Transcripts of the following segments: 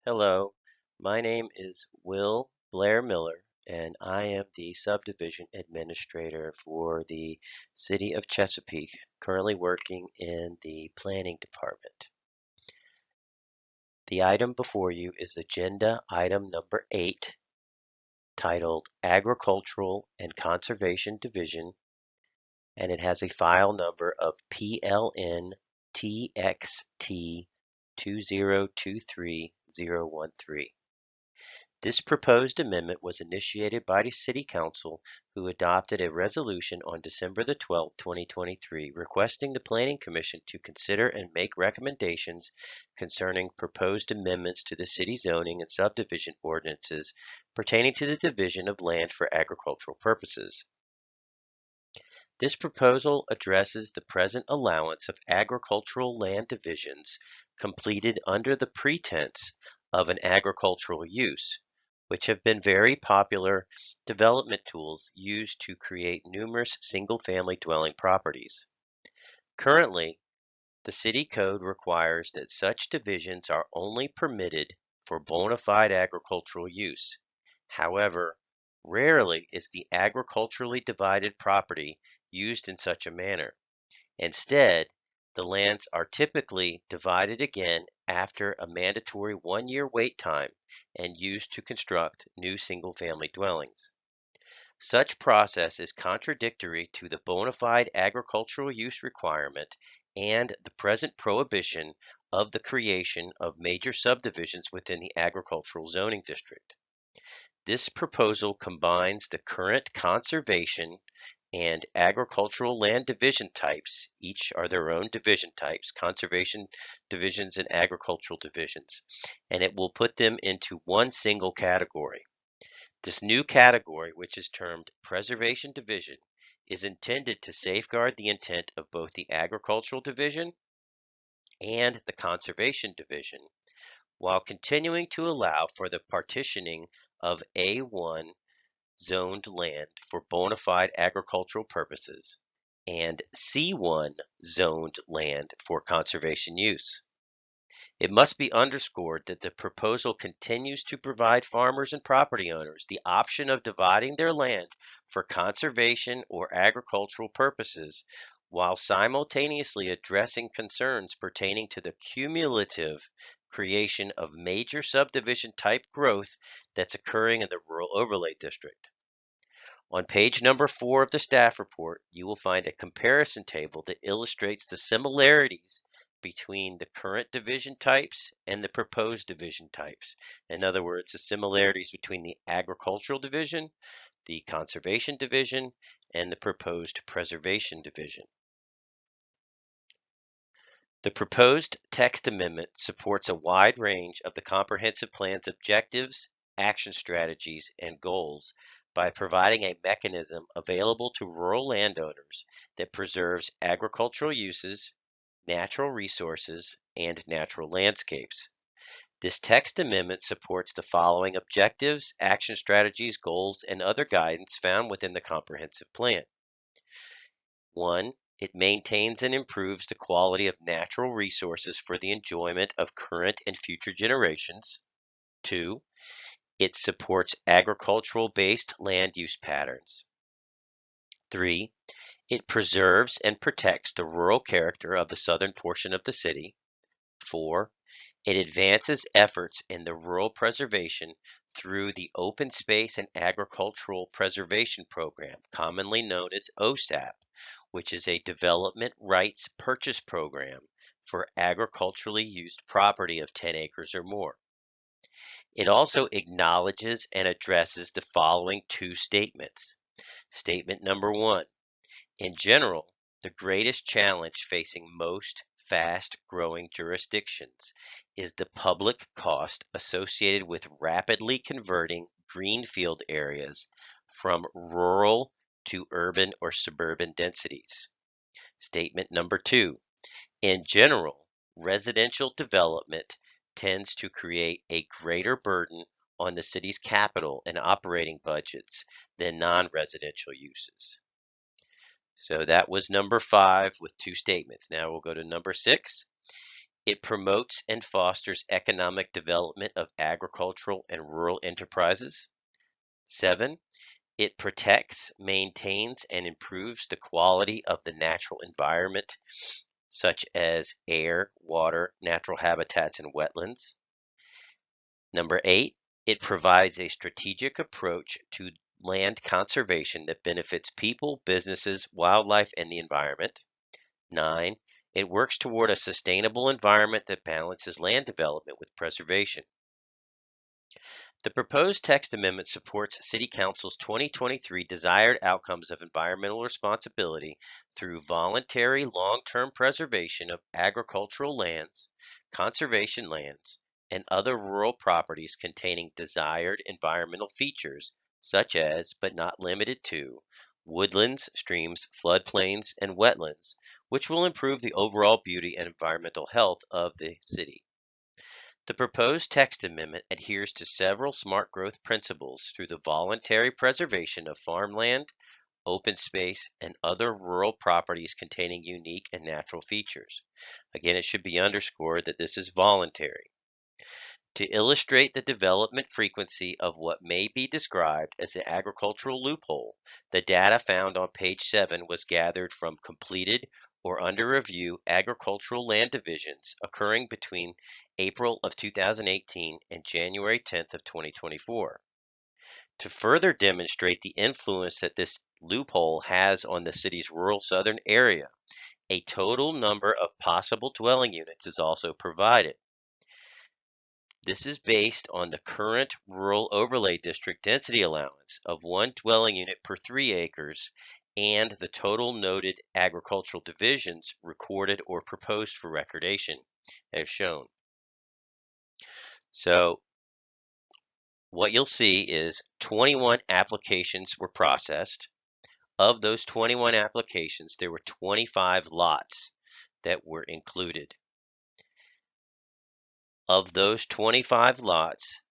Hello, my name is Will Blair Miller, and I am the subdivision administrator for the City of Chesapeake, currently working in the planning department. The item before you is agenda item number 8, titled Agricultural and Conservation Division, and it has a file number of PLN TXT 2023013. This proposed amendment was initiated by the City Council, who adopted a resolution on December the 12th, 2023, requesting the Planning Commission to consider and make recommendations concerning proposed amendments to the city zoning and subdivision ordinances pertaining to the division of land for agricultural purposes. This proposal addresses the present allowance of agricultural land divisions completed under the pretense of an agricultural use, which have been very popular development tools used to create numerous single-family dwelling properties. Currently, the City Code requires that such divisions are only permitted for bona fide agricultural use. However, rarely is the agriculturally divided property used in such a manner. Instead, the lands are typically divided again after a mandatory 1-year wait time and used to construct new single-family dwellings. Such process is contradictory to the bona fide agricultural use requirement and the present prohibition of the creation of major subdivisions within the agricultural zoning district. This proposal combines the current conservation and agricultural land division types, each are their own division types, conservation divisions and agricultural divisions, and it will put them into one single category. This new category, which is termed Preservation Division, is intended to safeguard the intent of both the Agricultural Division and the Conservation Division, while continuing to allow for the partitioning of A1 zoned land for bona fide agricultural purposes and C1 zoned land for conservation use. It must be underscored that the proposal continues to provide farmers and property owners the option of dividing their land for conservation or agricultural purposes, while simultaneously addressing concerns pertaining to the cumulative creation of major subdivision type growth that's occurring in the Rural Overlay District. On page number 4 of the staff report, you will find a comparison table that illustrates the similarities between the current division types and the proposed division types. In other words, the similarities between the agricultural division, the conservation division, and the proposed preservation division. The proposed text amendment supports a wide range of the comprehensive plan's objectives, action strategies, and goals by providing a mechanism available to rural landowners that preserves agricultural uses, natural resources, and natural landscapes. This text amendment supports the following objectives, action strategies, goals, and other guidance found within the comprehensive plan. 1. It maintains and improves the quality of natural resources for the enjoyment of current and future generations. 2. It supports agricultural-based land use patterns. 3. It preserves and protects the rural character of the southern portion of the city. 4. It advances efforts in the rural preservation through the Open Space and Agricultural Preservation Program, commonly known as OSAP, which is a development rights purchase program for agriculturally used property of 10 acres or more. It also acknowledges and addresses the following two statements. Statement number 1. In general, the greatest challenge facing most fast-growing jurisdictions is the public cost associated with rapidly converting greenfield areas from rural to urban or suburban densities. Statement number 2. In general, residential development tends to create a greater burden on the city's capital and operating budgets than non-residential uses. So that was number 5 with two statements. Now we'll go to number 6. It promotes and fosters economic development of agricultural and rural enterprises. 7. It protects, maintains, and improves the quality of the natural environment, such as air, water, natural habitats, and wetlands. Number 8, it provides a strategic approach to land conservation that benefits people, businesses, wildlife, and the environment. 9, it works toward a sustainable environment that balances land development with preservation. The proposed text amendment supports City Council's 2023 desired outcomes of environmental responsibility through voluntary long-term preservation of agricultural lands, conservation lands, and other rural properties containing desired environmental features such as, but not limited to, woodlands, streams, floodplains, and wetlands, which will improve the overall beauty and environmental health of the city. The proposed text amendment adheres to several smart growth principles through the voluntary preservation of farmland, open space, and other rural properties containing unique and natural features. Again, it should be underscored that this is voluntary. To illustrate the development frequency of what may be described as an agricultural loophole, the data found on page 7 was gathered from completed or under review agricultural land divisions occurring between April of 2018 and January 10th of 2024. To further demonstrate the influence that this loophole has on the city's rural southern area, a total number of possible dwelling units is also provided. This is based on the current rural overlay district density allowance of 1 dwelling unit per 3 acres and the total noted agricultural divisions recorded or proposed for recordation, as shown. So what you'll see is 21 applications were processed. Of those 21 applications, there were 25 lots that were included. Of those 25 lots,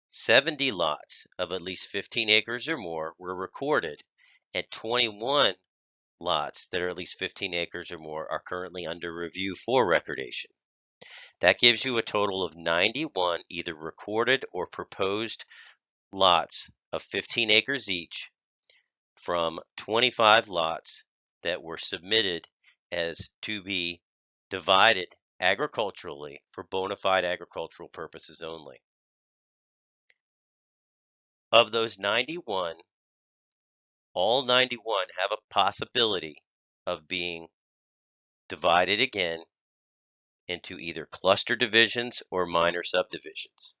70 lots of at least 15 acres or more were recorded, and 21 lots that are at least 15 acres or more are currently under review for recordation. That gives you a total of 91 either recorded or proposed lots of 15 acres each from 25 lots that were submitted as to be divided agriculturally for bona fide agricultural purposes only. Of those 91, all 91 have a possibility of being divided again into either cluster divisions or minor subdivisions.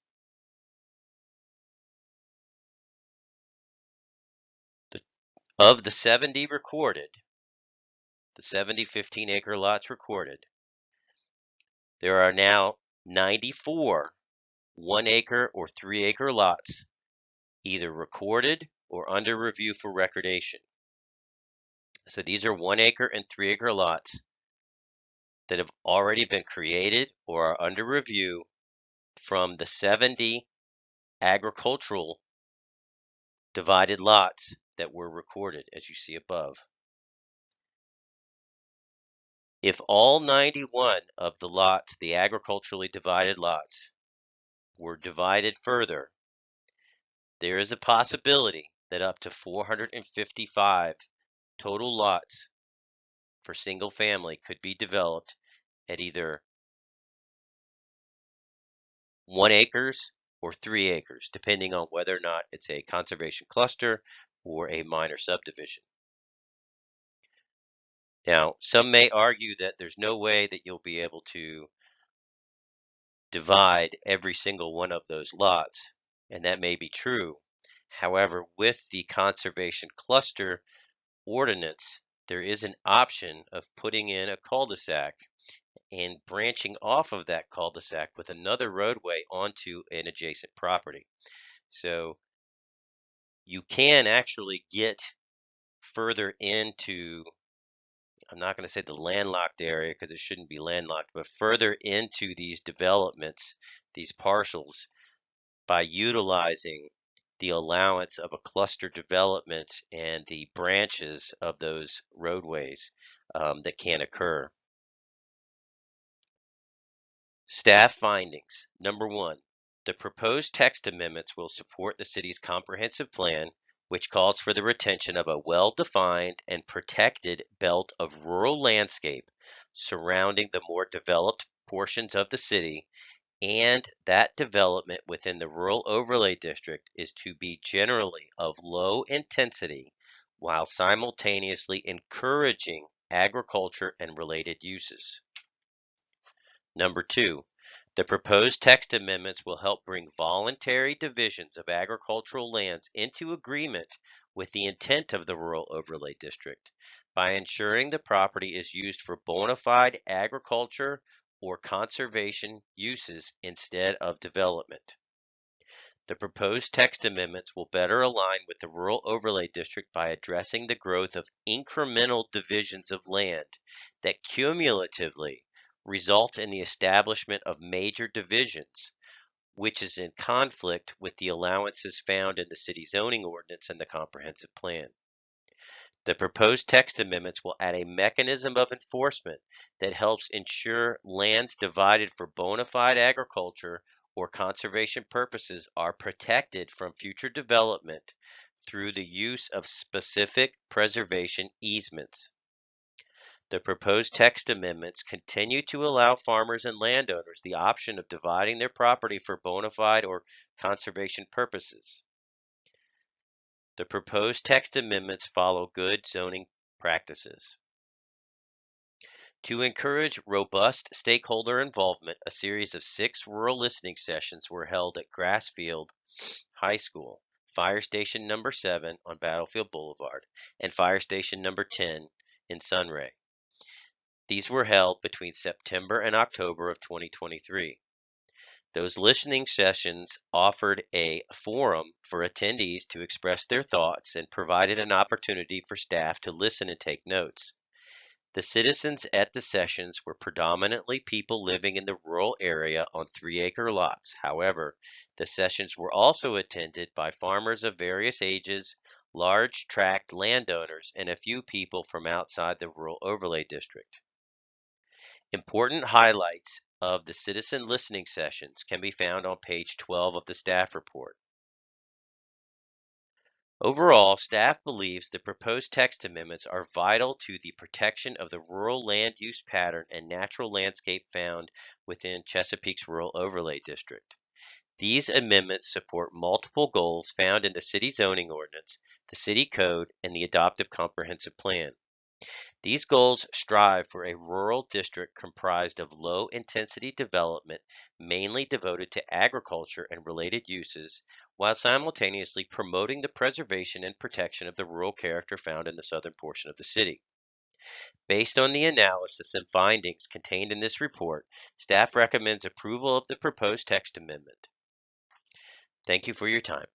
Of the 70 recorded, the 70 15-acre lots recorded, there are now 94 1-acre or 3-acre lots either recorded or under review for recordation. So these are 1-acre and 3-acre lots that have already been created or are under review from the 70 agricultural divided lots that were recorded, as you see above. If all 91 of the lots, the agriculturally divided lots, were divided further, there is a possibility that up to 455 total lots for single family could be developed at either 1 acres or 3 acres, depending on whether or not it's a conservation cluster or a minor subdivision. Now, some may argue that there's no way that you'll be able to divide every single one of those lots, and that may be true. However, with the conservation cluster ordinance, there is an option of putting in a cul-de-sac and branching off of that cul-de-sac with another roadway onto an adjacent property. So you can actually get further into, I'm not going to say the landlocked area because it shouldn't be landlocked, but further into these developments, these parcels, by utilizing the allowance of a cluster development and the branches of those roadways that can occur. Staff findings. Number 1, the proposed text amendments will support the city's comprehensive plan, which calls for the retention of a well-defined and protected belt of rural landscape surrounding the more developed portions of the city, and that development within the rural overlay district is to be generally of low intensity while simultaneously encouraging agriculture and related uses. Number 2, the proposed text amendments will help bring voluntary divisions of agricultural lands into agreement with the intent of the Rural Overlay District by ensuring the property is used for bona fide agriculture or conservation uses instead of development. The proposed text amendments will better align with the Rural Overlay District by addressing the growth of incremental divisions of land that cumulatively result in the establishment of major divisions, which is in conflict with the allowances found in the city zoning ordinance and the comprehensive plan. The proposed text amendments will add a mechanism of enforcement that helps ensure lands divided for bona fide agriculture or conservation purposes are protected from future development through the use of specific preservation easements. The proposed text amendments continue to allow farmers and landowners the option of dividing their property for bona fide or conservation purposes. The proposed text amendments follow good zoning practices. To encourage robust stakeholder involvement, a series of 6 rural listening sessions were held at Grassfield High School, Fire Station number 7 on Battlefield Boulevard, and Fire Station number 10 in Sunray. These were held between September and October of 2023. Those listening sessions offered a forum for attendees to express their thoughts and provided an opportunity for staff to listen and take notes. The citizens at the sessions were predominantly people living in the rural area on 3-acre lots. However, the sessions were also attended by farmers of various ages, large tract landowners, and a few people from outside the Rural Overlay District. Important highlights of the citizen listening sessions can be found on page 12 of the staff report. Overall, staff believes the proposed text amendments are vital to the protection of the rural land use pattern and natural landscape found within Chesapeake's Rural Overlay District. These amendments support multiple goals found in the city zoning ordinance, the city code, and the adoptive comprehensive plan. These goals strive for a rural district comprised of low-intensity development, mainly devoted to agriculture and related uses, while simultaneously promoting the preservation and protection of the rural character found in the southern portion of the city. Based on the analysis and findings contained in this report, staff recommends approval of the proposed text amendment. Thank you for your time.